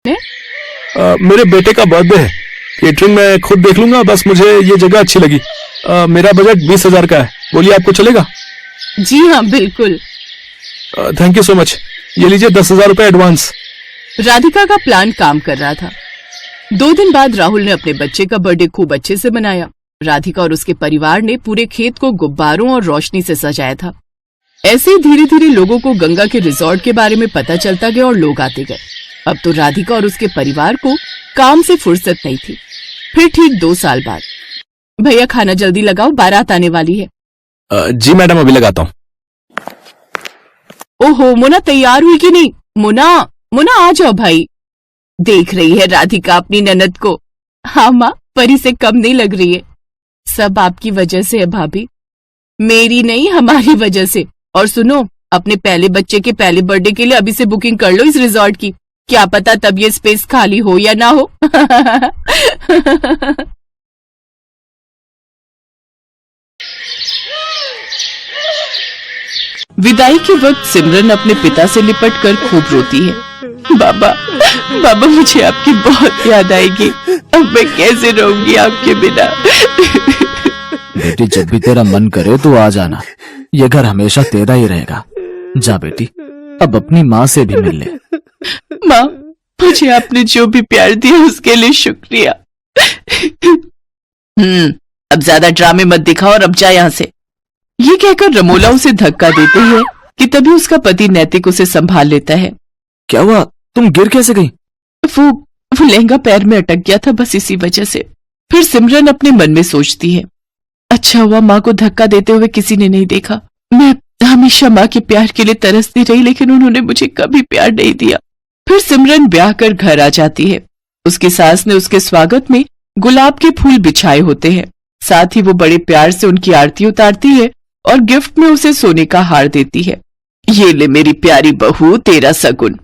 ने? मेरे बेटे का बर्थडे है, केटरिंग मैं खुद देख लूंगा, बस मुझे ये जगह अच्छी लगी। मेरा बजट 20,000 का है, बोलिए आपको चलेगा? जी हाँ बिल्कुल। थैंक यू सो मच, ये लीजिए 10,000 रुपए एडवांस। राधिका का प्लान काम कर रहा था। 2 दिन बाद राहुल ने अपने बच्चे का बर्थडे खूब अच्छे से मनाया। राधिका और उसके परिवार ने पूरे खेत को गुब्बारों और रोशनी से सजाया था। ऐसे ही धीरे धीरे लोगों को गंगा के रिजॉर्ट के बारे में पता चलता गया और लोग आते गए। अब तो राधिका और उसके परिवार को काम से फुर्सत नहीं थी। फिर ठीक 2 साल बाद, भैया खाना जल्दी लगाओ, बारात आने वाली है। जी मैडम, अभी लगाता हूँ। ओहो, मुन्ना तैयार हुई कि नहीं? मुन्ना, मुन्ना आ जाओ भाई। देख रही है राधिका अपनी ननद को। हाँ माँ, परी से कम नहीं लग रही है। सब आपकी वजह से है भाभी, मेरी नहीं हमारी वजह से। और सुनो, अपने पहले बच्चे के पहले बर्थडे के लिए अभी से बुकिंग कर लो इस रिजॉर्ट की। क्या पता तब ये स्पेस खाली हो या ना हो। विदाई के वक्त सिमरन अपने पिता से लिपट कर खूब रोती है। बाबा, बाबा मुझे आपकी बहुत याद आएगी, अब मैं कैसे रहूंगी आपके बिना। बेटी, जब भी तेरा मन करे तो आ जाना, ये घर हमेशा तेरा ही रहेगा। जा बेटी, अब अपनी माँ से भी मिल ले। माँ, मुझे आपने जो भी प्यार दिया उसके लिए शुक्रिया। अब ज्यादा ड्रामे मत दिखाओ और अब जा यहाँ से। ये कहकर रमोला उसे धक्का देते है कि तभी उसका पति नैतिक उसे संभाल लेता है। क्या हुआ? तुम गिर कैसे गई? वो लहंगा पैर में अटक गया था, बस इसी वजह से। फिर सिमरन अपने मन में सोचती है, अच्छा हुआ माँ को धक्का देते हुए किसी ने नहीं देखा। मैं हमेशा माँ के प्यार के लिए तरसती रही, लेकिन उन्होंने मुझे कभी प्यार नहीं दिया। फिर सिमरन ब्याह कर घर आ जाती है। उसकी सास ने उसके स्वागत में गुलाब के फूल बिछाए होते हैं। साथ ही वो बड़े प्यार से उनकी आरती उतारती है और गिफ्ट में उसे सोने का हार देती है। ये ले मेरी प्यारी बहू, तेरा सगुन।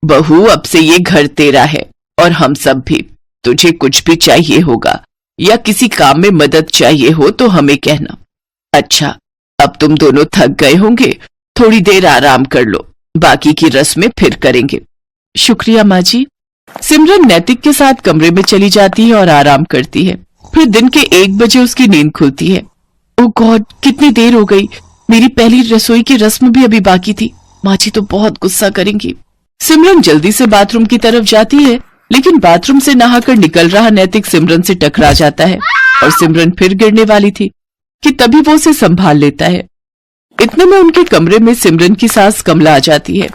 बहू, अब से ये घर तेरा है और हम सब भी। तुझे कुछ भी चाहिए होगा या किसी काम में मदद चाहिए हो तो हमें कहना। अच्छा, अब तुम दोनों थक गए होंगे, थोड़ी देर आराम कर लो, बाकी की रस्में फिर करेंगे। शुक्रिया माँ जी। सिमरन नैतिक के साथ कमरे में चली जाती है और आराम करती है। फिर दिन के 1 बजे उसकी नींद खुलती है। ओह गॉड, कितनी देर हो गई, मेरी पहली रसोई की रस्म भी अभी बाकी थी। माँ जी तो बहुत गुस्सा करेंगी। सिमरन जल्दी से बाथरूम की तरफ जाती है, लेकिन बाथरूम से नहाकर निकल रहा नैतिक सिमरन से टकरा जाता है और सिमरन फिर गिरने वाली थी कि तभी वो उसे संभाल लेता है। इतने में उनके कमरे में सिमरन की सास कमला आ जाती है।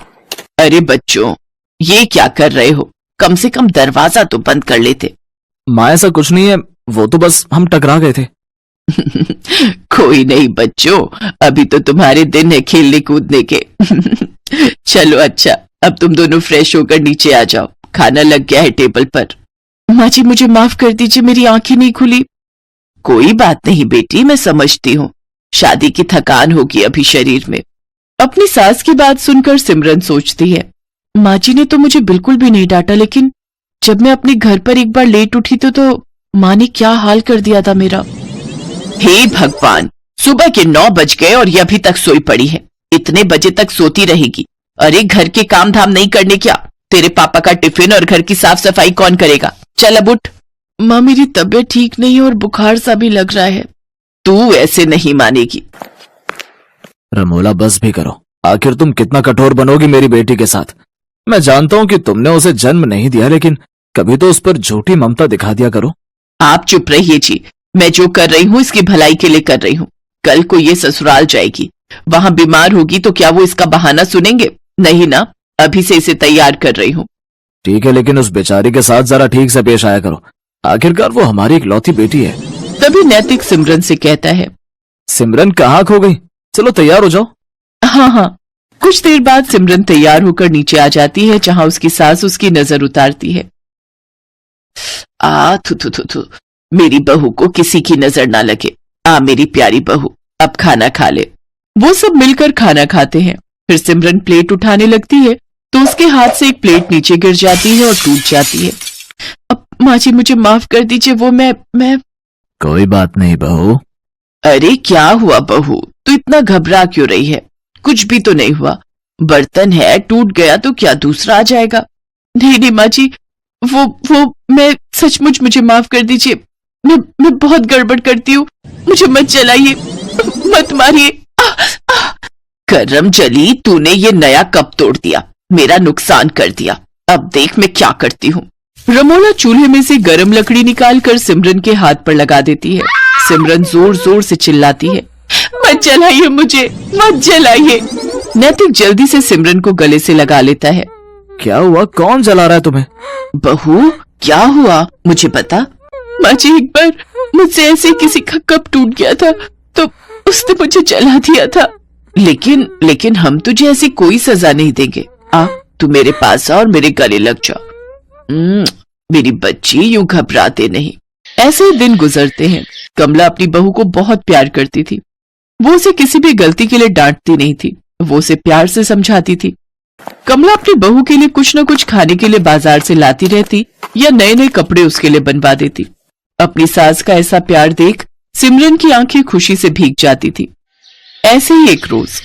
अरे बच्चों, ये क्या कर रहे हो? कम से कम दरवाजा तो बंद कर लेते। माँ, ऐसा कुछ नहीं है, वो तो बस हम टकरा गए थे। कोई नहीं बच्चों, अभी तो तुम्हारे दिन है खेलने कूदने के। चलो अच्छा, अब तुम दोनों फ्रेश होकर नीचे आ जाओ, खाना लग गया है टेबल पर। माँ जी मुझे माफ कर दीजिए, मेरी आंखें नहीं खुली। कोई बात नहीं बेटी, मैं समझती हूँ, शादी की थकान होगी अभी शरीर में। अपनी सास की बात सुनकर सिमरन सोचती है, माँ जी ने तो मुझे बिल्कुल भी नहीं डांटा, लेकिन जब मैं अपने घर पर एक बार लेट उठी तो माँ ने क्या हाल कर दिया था मेरा। हे भगवान, सुबह के 9 बज गए और ये अभी तक सोई पड़ी है। इतने बजे तक सोती रहेगी? अरे घर के काम धाम नहीं करने क्या? तेरे पापा का टिफिन और घर की साफ सफाई कौन करेगा? चल अब उठ। माँ, मेरी तबीयत ठीक नहीं है और बुखार सा भी लग रहा है। तू ऐसे नहीं मानेगी। रमोला, बस भी करो, आखिर तुम कितना कठोर बनोगी मेरी बेटी के साथ। मैं जानता हूँ कि तुमने उसे जन्म नहीं दिया, लेकिन कभी तो उस पर झूठी ममता दिखा दिया करो। आप चुप रहिए जी, मैं जो कर रही हूँ इसकी भलाई के लिए कर रही हूँ। कल को ये ससुराल जाएगी, वहां बीमार होगी तो क्या वो इसका बहाना सुनेंगे? नहीं ना, अभी से इसे तैयार कर रही हूँ। ठीक है, लेकिन उस बेचारी के साथ जरा ठीक से पेश आया करो, आखिरकार वो हमारी इकलौती बेटी है। तभी नैतिक सिमरन से कहता है, सिमरन कहाँ खो गई? चलो तैयार हो जाओ। हाँ हाँ। कुछ देर बाद सिमरन तैयार होकर नीचे आ जाती है, जहां उसकी सास उसकी नजर उतारती है। थू थू थू थू, मेरी बहू को किसी की नजर ना लगे। मेरी प्यारी बहू, अब खाना खा ले। वो सब मिलकर खाना खाते हैं। फिर सिमरन प्लेट उठाने लगती है तो उसके हाथ से एक प्लेट नीचे गिर जाती है और टूट जाती है। अब माँ जी मुझे माफ कर दीजिए, वो मैं कोई बात नहीं बहू। अरे क्या हुआ बहू, तू इतना घबरा क्यों रही है? कुछ भी तो नहीं हुआ, बर्तन है, टूट गया तो क्या दूसरा आ जाएगा। नहीं नहीं माँ जी, वो मैं सचमुच, मुझे माफ कर दीजिए। मैं बहुत गड़बड़ करती हूँ, मुझे मत जलाइए, मत मारिए। करम जली, तूने ये नया कप तोड़ दिया, मेरा नुकसान कर दिया। अब देख मैं क्या करती हूँ। रमोला चूल्हे में से गरम लकड़ी निकालकर सिमरन के हाथ पर लगा देती है। सिमरन जोर जोर से चिल्लाती है, मत जलाइए मुझे, मत जलाइए। नैतिक जल्दी से सिमरन को गले से लगा लेता है। क्या हुआ? कौन जला रहा है तुम्हें? बहू, क्या हुआ मुझे बता। माँ जी, एक बार मुझसे ऐसे किसी का कप टूट गया था तो उसने मुझे जला दिया था। लेकिन हम तुझे ऐसी कोई सजा नहीं देंगे। आ, तू मेरे पास आ और मेरे गले लग जा। मेरी बच्ची, यूं घबराते नहीं। ऐसे ही दिन गुजरते हैं। कमला अपनी बहू को बहुत प्यार करती थी। वो उसे किसी भी गलती के लिए डांटती नहीं थी, वो उसे प्यार से समझाती थी। कमला अपनी बहू के लिए कुछ न कुछ खाने के लिए बाजार से लाती रहती या नए नए कपड़े उसके लिए बनवा देती। अपनी सास का ऐसा प्यार देख सिमरन की आंखें खुशी से भीग जाती थी। ऐसे ही एक रोज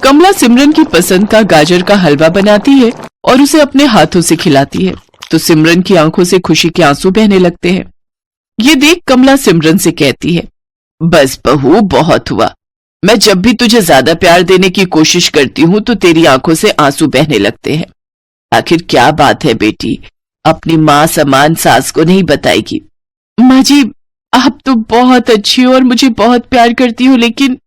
कमला सिमरन की पसंद का गाजर का हलवा बनाती है और उसे अपने हाथों से खिलाती है, तो सिमरन की आंखों से खुशी के आंसू बहने लगते हैं। ये देख कमला सिमरन से कहती है, बस बहू, बहुत हुआ। मैं जब भी तुझे ज्यादा प्यार देने की कोशिश करती हूँ तो तेरी आंखों से आंसू बहने लगते हैं। आखिर क्या बात है बेटी, अपनी माँ समान सास को नहीं बताएगी? माँ जी, आप तो बहुत अच्छी हो और मुझे बहुत प्यार करती हो, लेकिन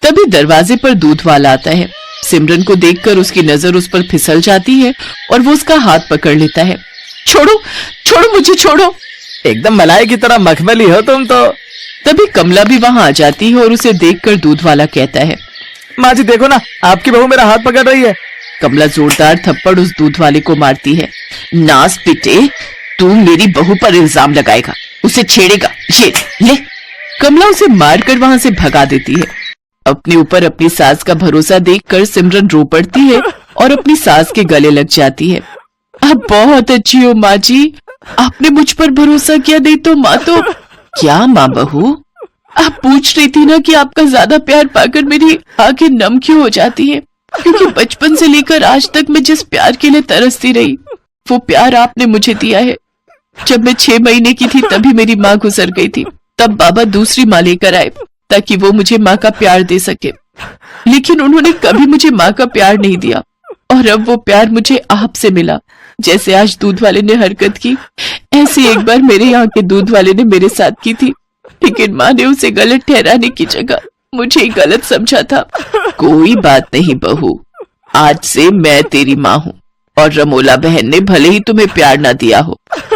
तभी दरवाजे पर दूध वाला आता है। सिमरन को देखकर उसकी नजर उस पर फिसल जाती है और वो उसका हाथ पकड़ लेता है। छोड़ो, छोड़ो मुझे, छोड़ो। एकदम मलाई की तरह मखमली हो तुम तो। तभी कमला भी वहां आ जाती है और उसे देखकर दूध वाला कहता है, माँ जी देखो ना, आपकी बहू मेरा हाथ पकड़ रही है। कमला जोरदार थप्पड़ उस दूध वाले को मारती है। नास पिटे, तू मेरी बहू पर इल्जाम लगाएगा, उसे छेड़ेगा, ये ले। कमला उसे मारकर वहां से भगा देती है। अपने ऊपर अपनी सास का भरोसा देखकर सिमरन रो पड़ती है और अपनी सास के गले लग जाती है। आप बहुत अच्छी हो माँ जी, आपने मुझ पर भरोसा किया, नहीं तो माँ तो। क्या माँ बहू? आप पूछ रही थी ना कि आपका ज्यादा प्यार पाकर मेरी आंखें नम क्यों हो जाती है, क्योंकि बचपन से लेकर आज तक मैं जिस प्यार के लिए तरसती रही, वो प्यार आपने मुझे दिया है। जब मैं 6 महीने की थी तभी मेरी माँ गुजर गई थी, तब बाबा दूसरी माँ लेकर आए ताकि वो मुझे माँ का प्यार दे सके, लेकिन उन्होंने कभी मुझे माँ का प्यार नहीं दिया और अब वो प्यार मुझे आपसे मिला। जैसे आज दूध वाले ने हरकत की, ऐसे एक बार मेरे यहाँ के दूध वाले ने मेरे साथ की थी, लेकिन माँ ने उसे गलत ठहराने की जगह मुझे गलत समझा था। कोई बात नहीं बहू, आज से मैं तेरी माँ हूँ और रमोला बहन ने भले ही तुम्हें प्यार ना दिया हो,